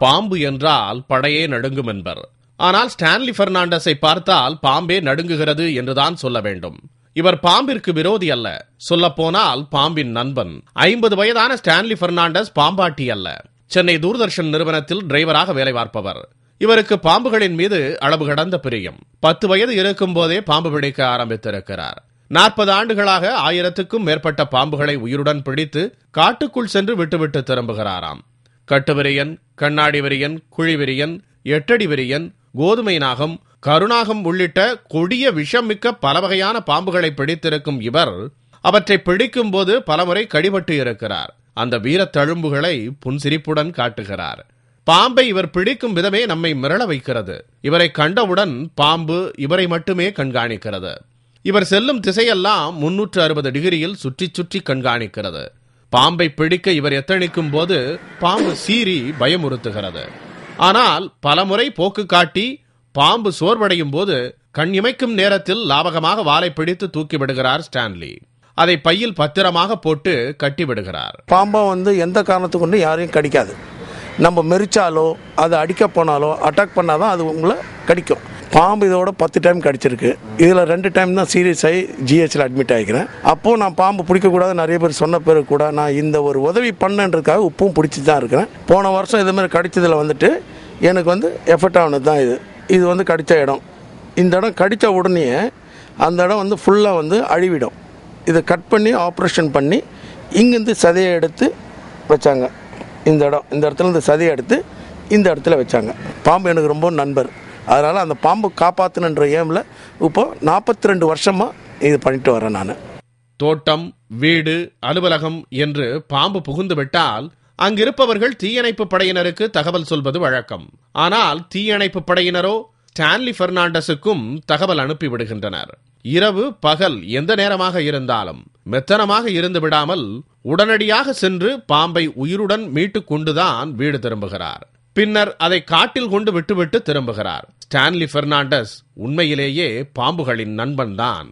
பாம்பு என்றால் படையே நடுங்கும் என்பர். ஆனால் ஸ்டான்லி பெர்னாண்டஸை பார்த்தால் பாம்பே நடுங்குகிறது என்றுதான் சொல்ல வேண்டும். இவர் பாம்பிற்கு விரோதி அல்ல, சொல்லப்போனால் பாம்பின் நண்பன். 50 வயதான ஸ்டான்லி பெர்னாண்டஸ் பாம்பாட்டி அல்ல, சென்னை தூர்தர்ஷன் நிறுவனத்தில் டிரைவராக வேலை பார்ப்பவர். இவருக்கு பாம்புகளின் மீது அளவு கடந்த பிரியம். 10 வயது இருக்கும் போதே பாம்பு பிடிக்க ஆரம்பித்திருக்கிறார். 40 ஆண்டுகளாக 1000க்கும் மேற்பட்ட பாம்புகளை உயிருடன் பிடித்து காட்டுக்குள் சென்று விட்டுவிட்டு திரும்புகிறாராம். கட்டுவிரியன், கண்ணாடி விரியன், குழிவிரியன், 8 அடி விரியன், கோதுமை நாகம், கருநாகம் உள்ளிட்ட கொடிய விஷமிக்க பல வகையான பாம்புகளை பிடித்திருக்கும் இவர் அவற்றை பிடிக்கும் போது பலமுறை கடிபட்டு இருக்கிறார். அந்த வீரத் தழும்புகளை புன்சிரிப்புடன் காட்டுகிறார். பாம்பை இவர் பிடிக்கும் விதமே நம்மை மிரள வைக்கிறது. இவரை கண்டவுடன் பாம்பு இவரை மட்டுமே கண்காணிக்கிறது. இவர் செல்லும் திசையெல்லாம் 360 டிகிரியில் சுற்றி சுற்றி கண்காணிக்கிறது. பாம்பை பிடிக்க இவர் எத்தனிக்கும் போது பாம்பு சீறி பயமுறுத்துகிறது. ஆனால் பலமுறை போக்கு காட்டி பாம்பு சோர்வடையும் போது கண் இமைக்கும் நேரத்தில் லாபகமாக வாலை பிடித்து தூக்கி விடுகிறார் ஸ்டான்லி. அதை பையில் பத்திரமாக போட்டு கட்டி விடுகிறார். பாம்பா எந்த காரணத்துக்கு கொண்டு யாரையும் கடிக்காது. நம்ம மெரிச்சாலோ அதை அடிக்க போனாலோ அட்டாக் பண்ணாதான் அது உங்களை கடிக்கும். பாம்பு இதோட 10 டைம் கடிச்சிருக்கு. இதில் 2 டைம் தான் சீரியஸ் ஆகி ஜிஹெச்சில் அட்மிட் ஆகிக்கிறேன். அப்போது நான் பாம்பு பிடிக்கக்கூடாது நிறைய பேர் சொன்ன பேர் கூட நான் இந்த ஒரு உதவி பண்ணன்றதுக்காக உப்பும் பிடிச்சி தான் இருக்கிறேன். போன வருஷம் இதுமாதிரி கடிச்சதில் எனக்கு எஃபெக்ட் ஆனது தான் இது கடித்த இடம். இந்த இடம் கடித்த உடனே அந்த இடம் ஃபுல்லாக அழிவிடும். இதை கட் பண்ணி ஆப்ரேஷன் பண்ணி இங்கேருந்து சதையை எடுத்து வச்சாங்க. இந்த இடத்துல இந்த சதையை எடுத்து இந்த இடத்துல வச்சாங்க. பாம்பு எனக்கு ரொம்ப நண்பர். அதனால் அந்த பாம்பு காப்பாற்றணுன்ற ஏமில் இப்போ 42 வருஷமாக இது பண்ணிட்டு வரேன் நான். தோட்டம், வீடு, அலுவலகம் என்று பாம்பு புகுந்து விட்டால் அங்கிருப்பவர்கள் தீயணைப்பு படையினருக்கு தகவல் சொல்வது வழக்கம். ஆனால் தீயணைப்பு படையினரோ ஸ்டான்லி பெர்னாண்டஸுக்கும் தகவல் அனுப்பிவிடுகின்றனர். இரவு பகல் எந்த நேரமாக இருந்தாலும் மெத்தனமாக இருந்து விடாமல் உடனடியாக சென்று பாம்பை உயிருடன் மீட்டு கொண்டுதான் வீடு திரும்புகிறார். பின்னர் அதை காட்டில் கொண்டு விட்டுவிட்டு திரும்புகிறார். ஸ்டான்லி பெர்னாண்டஸ் உண்மையிலேயே பாம்புகளின் நண்பன்தான்.